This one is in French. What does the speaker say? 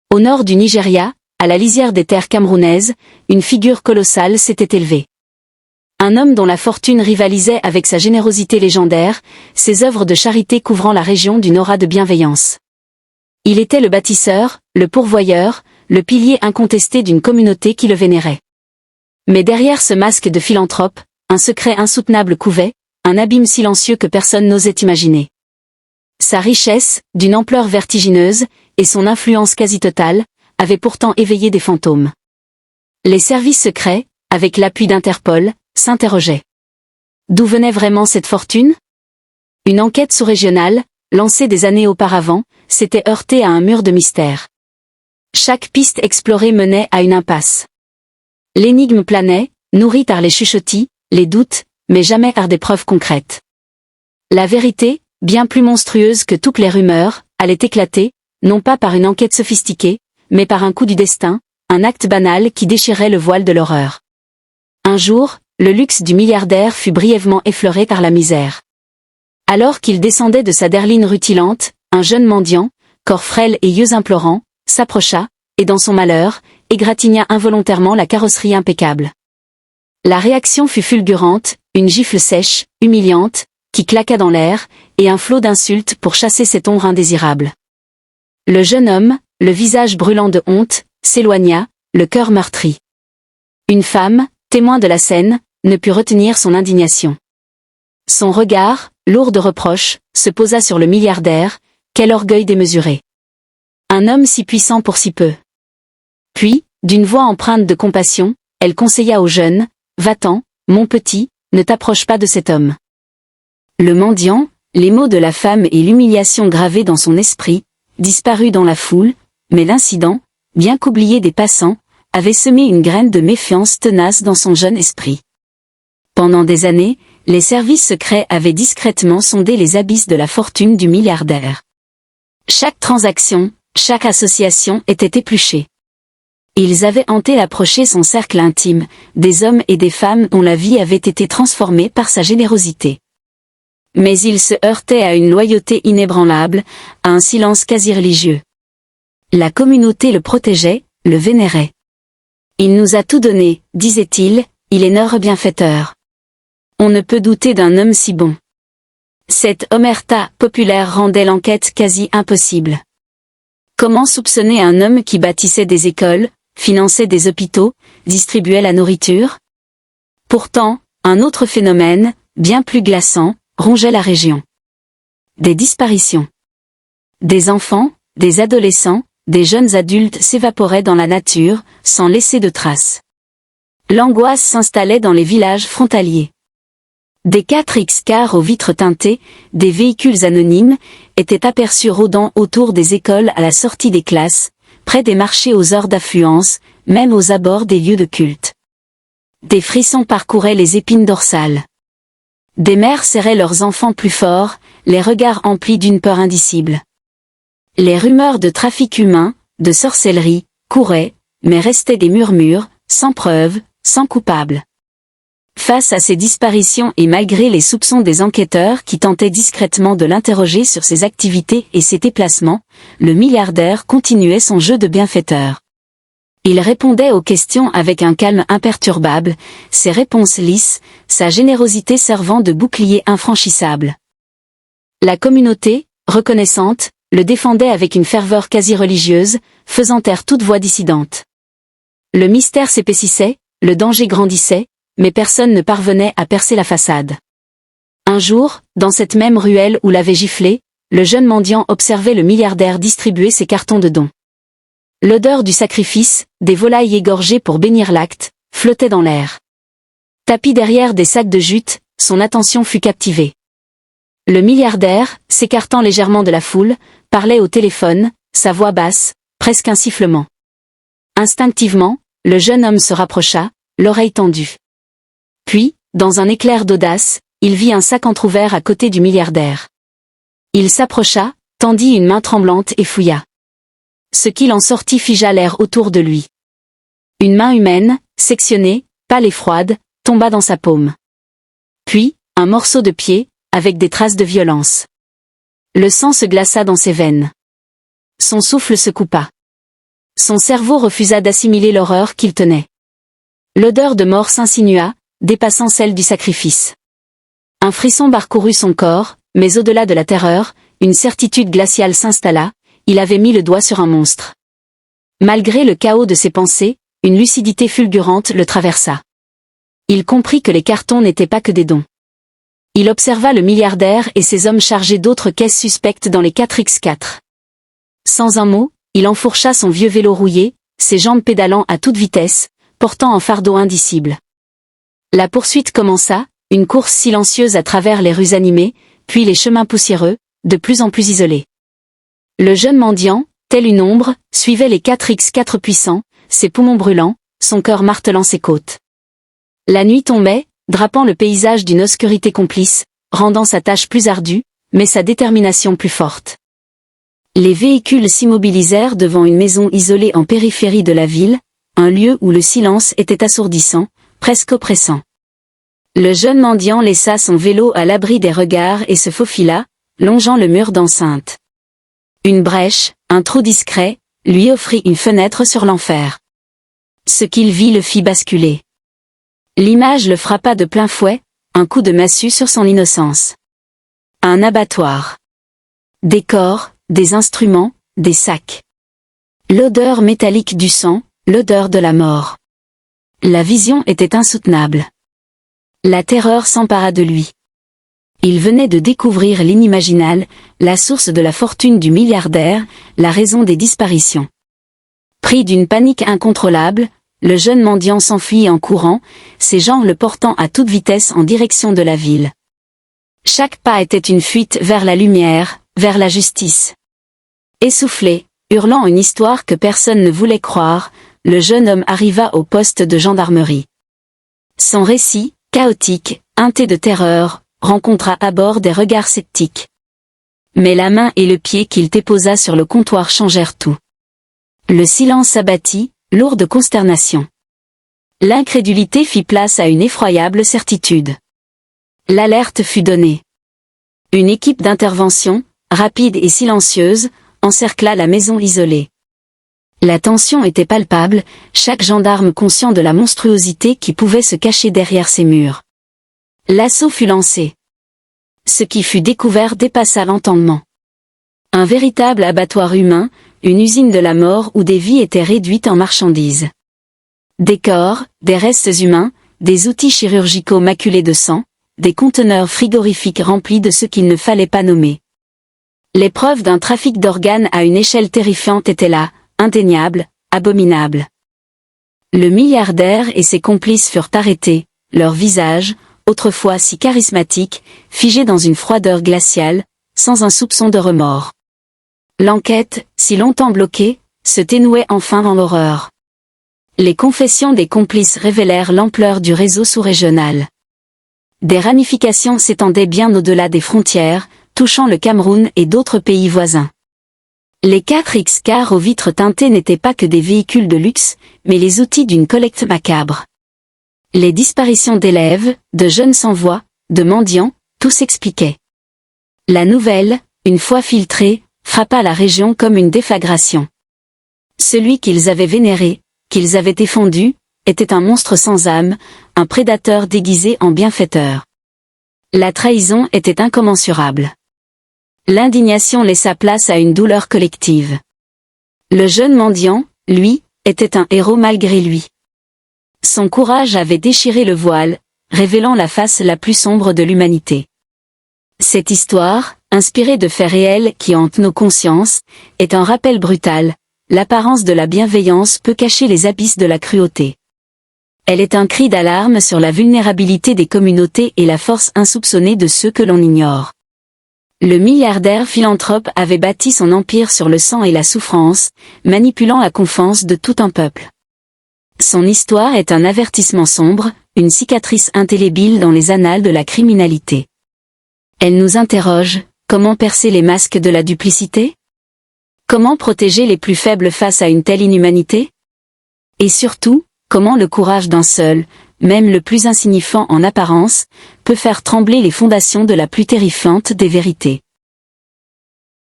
Au nord du Nigeria, à la lisière des terres camerounaises, une figure colossale s'était élevée. Un homme dont la fortune rivalisait avec sa générosité légendaire, ses œuvres de charité couvrant la région d'une aura de bienveillance. Il était le bâtisseur, le pourvoyeur, le pilier incontesté d'une communauté qui le vénérait. Mais derrière ce masque de philanthrope, un secret insoutenable couvait, un abîme silencieux que personne n'osait imaginer. Sa richesse, d'une ampleur vertigineuse, et son influence quasi totale, avaient pourtant éveillé des fantômes. Les services secrets, avec l'appui d'Interpol, s'interrogeaient. D'où venait vraiment cette fortune? Une enquête sous-régionale, lancée des années auparavant, s'était heurtée à un mur de mystère. Chaque piste explorée menait à une impasse. L'énigme planait, nourrie par les chuchotis, les doutes, mais jamais par des preuves concrètes. La vérité, bien plus monstrueuse que toutes les rumeurs, allait éclater, non pas par une enquête sophistiquée, mais par un coup du destin, un acte banal qui déchirait le voile de l'horreur. Un jour, le luxe du milliardaire fut brièvement effleuré par la misère. Alors qu'il descendait de sa berline rutilante, un jeune mendiant, corps frêle et yeux implorants, s'approcha, et dans son malheur, égratigna involontairement la carrosserie impeccable. La réaction fut fulgurante, une gifle sèche, humiliante, qui claqua dans l'air, et un flot d'insultes pour chasser cette ombre indésirable. Le jeune homme, le visage brûlant de honte, s'éloigna, le cœur meurtri. Une femme, témoin de la scène, ne put retenir son indignation. Son regard, lourd de reproches, se posa sur le milliardaire, quel orgueil démesuré. Un homme si puissant pour si peu. Puis, d'une voix empreinte de compassion, elle conseilla au jeune, « Va-t'en, mon petit, ne t'approche pas de cet homme. » Le mendiant, les mots de la femme et l'humiliation gravées dans son esprit, disparut dans la foule, mais l'incident, bien qu'oublié des passants, avait semé une graine de méfiance tenace dans son jeune esprit. Pendant des années, les services secrets avaient discrètement sondé les abysses de la fortune du milliardaire. Chaque transaction, chaque association était épluchée. Ils avaient hanté l'approcher son cercle intime, des hommes et des femmes dont la vie avait été transformée par sa générosité. Mais ils se heurtaient à une loyauté inébranlable, à un silence quasi religieux. La communauté le protégeait, le vénérait. Il nous a tout donné, disait-il, il est notre bienfaiteur. On ne peut douter d'un homme si bon. Cette omerta populaire rendait l'enquête quasi impossible. Comment soupçonner un homme qui bâtissait des écoles, finançait des hôpitaux, distribuait la nourriture? Pourtant, un autre phénomène, bien plus glaçant, rongeait la région. Des disparitions. Des enfants, des adolescents, des jeunes adultes s'évaporaient dans la nature, sans laisser de traces. L'angoisse s'installait dans les villages frontaliers. Des 4x cars aux vitres teintées, des véhicules anonymes, étaient aperçus rôdant autour des écoles à la sortie des classes, près des marchés aux heures d'affluence, même aux abords des lieux de culte. Des frissons parcouraient les épines dorsales. Des mères serraient leurs enfants plus fort, les regards emplis d'une peur indicible. Les rumeurs de trafic humain, de sorcellerie, couraient, mais restaient des murmures, sans preuve, sans coupable. Face à ces disparitions et malgré les soupçons des enquêteurs qui tentaient discrètement de l'interroger sur ses activités et ses déplacements, le milliardaire continuait son jeu de bienfaiteur. Il répondait aux questions avec un calme imperturbable, ses réponses lisses, sa générosité servant de bouclier infranchissable. La communauté, reconnaissante, le défendait avec une ferveur quasi religieuse, faisant taire toute voix dissidente. Le mystère s'épaississait, le danger grandissait, mais personne ne parvenait à percer la façade. Un jour, dans cette même ruelle où l'avait giflé, le jeune mendiant observait le milliardaire distribuer ses cartons de dons. L'odeur du sacrifice, des volailles égorgées pour bénir l'acte, flottait dans l'air. Tapi derrière des sacs de jute, son attention fut captivée. Le milliardaire, s'écartant légèrement de la foule, parlait au téléphone, sa voix basse, presque un sifflement. Instinctivement, le jeune homme se rapprocha, l'oreille tendue. Puis, dans un éclair d'audace, il vit un sac entrouvert à côté du milliardaire. Il s'approcha, tendit une main tremblante et fouilla. Ce qu'il en sortit figea l'air autour de lui. Une main humaine, sectionnée, pâle et froide, tomba dans sa paume. Puis, un morceau de pied, avec des traces de violence. Le sang se glaça dans ses veines. Son souffle se coupa. Son cerveau refusa d'assimiler l'horreur qu'il tenait. L'odeur de mort s'insinua, dépassant celle du sacrifice. Un frisson parcourut son corps, mais au-delà de la terreur, une certitude glaciale s'installa, il avait mis le doigt sur un monstre. Malgré le chaos de ses pensées, une lucidité fulgurante le traversa. Il comprit que les cartons n'étaient pas que des dons. Il observa le milliardaire et ses hommes chargés d'autres caisses suspectes dans les 4x4. Sans un mot, il enfourcha son vieux vélo rouillé, ses jambes pédalant à toute vitesse, portant un fardeau indicible. La poursuite commença, une course silencieuse à travers les rues animées, puis les chemins poussiéreux, de plus en plus isolés. Le jeune mendiant, tel une ombre, suivait les 4x4 puissants, ses poumons brûlants, son cœur martelant ses côtes. La nuit tombait, drapant le paysage d'une obscurité complice, rendant sa tâche plus ardue, mais sa détermination plus forte. Les véhicules s'immobilisèrent devant une maison isolée en périphérie de la ville, un lieu où le silence était assourdissant, presque oppressant. Le jeune mendiant laissa son vélo à l'abri des regards et se faufila, longeant le mur d'enceinte. Une brèche, un trou discret, lui offrit une fenêtre sur l'enfer. Ce qu'il vit le fit basculer. L'image le frappa de plein fouet, un coup de massue sur son innocence. Un abattoir. Des corps, des instruments, des sacs. L'odeur métallique du sang, l'odeur de la mort. La vision était insoutenable. La terreur s'empara de lui. Il venait de découvrir l'inimaginable, la source de la fortune du milliardaire, la raison des disparitions. Pris d'une panique incontrôlable, le jeune mendiant s'enfuit en courant, ses jambes le portant à toute vitesse en direction de la ville. Chaque pas était une fuite vers la lumière, vers la justice. Essoufflé, hurlant une histoire que personne ne voulait croire, le jeune homme arriva au poste de gendarmerie. Son récit, chaotique, teinté de terreur, rencontra à bord des regards sceptiques. Mais la main et le pied qu'il déposa sur le comptoir changèrent tout. Le silence s'abattit, lourd de consternation. L'incrédulité fit place à une effroyable certitude. L'alerte fut donnée. Une équipe d'intervention, rapide et silencieuse, encercla la maison isolée. La tension était palpable, chaque gendarme conscient de la monstruosité qui pouvait se cacher derrière ces murs. L'assaut fut lancé. Ce qui fut découvert dépassa l'entendement. Un véritable abattoir humain, une usine de la mort où des vies étaient réduites en marchandises. Des corps, des restes humains, des outils chirurgicaux maculés de sang, des conteneurs frigorifiques remplis de ce qu'il ne fallait pas nommer. Les preuves d'un trafic d'organes à une échelle terrifiante étaient là, indéniables, abominables. Le milliardaire et ses complices furent arrêtés, leurs visages, autrefois si charismatiques, figés dans une froideur glaciale, sans un soupçon de remords. L'enquête, si longtemps bloquée, se dénouait enfin dans l'horreur. Les confessions des complices révélèrent l'ampleur du réseau sous-régional. Des ramifications s'étendaient bien au-delà des frontières, touchant le Cameroun et d'autres pays voisins. Les 4x4 aux vitres teintées n'étaient pas que des véhicules de luxe, mais les outils d'une collecte macabre. Les disparitions d'élèves, de jeunes sans voix, de mendiants, tout s'expliquait. La nouvelle, une fois filtrée, frappa la région comme une déflagration. Celui qu'ils avaient vénéré, qu'ils avaient défendu, était un monstre sans âme, un prédateur déguisé en bienfaiteur. La trahison était incommensurable. L'indignation laissa place à une douleur collective. Le jeune mendiant, lui, était un héros malgré lui. Son courage avait déchiré le voile, révélant la face la plus sombre de l'humanité. Cette histoire, inspirée de faits réels qui hantent nos consciences, est un rappel brutal. L'apparence de la bienveillance peut cacher les abysses de la cruauté. Elle est un cri d'alarme sur la vulnérabilité des communautés et la force insoupçonnée de ceux que l'on ignore. Le milliardaire philanthrope avait bâti son empire sur le sang et la souffrance, manipulant la confiance de tout un peuple. Son histoire est un avertissement sombre, une cicatrice indélébile dans les annales de la criminalité. Elle nous interroge, comment percer les masques de la duplicité ? Comment protéger les plus faibles face à une telle inhumanité ? Et surtout, comment le courage d'un seul, même le plus insignifiant en apparence, peut faire trembler les fondations de la plus terrifiante des vérités.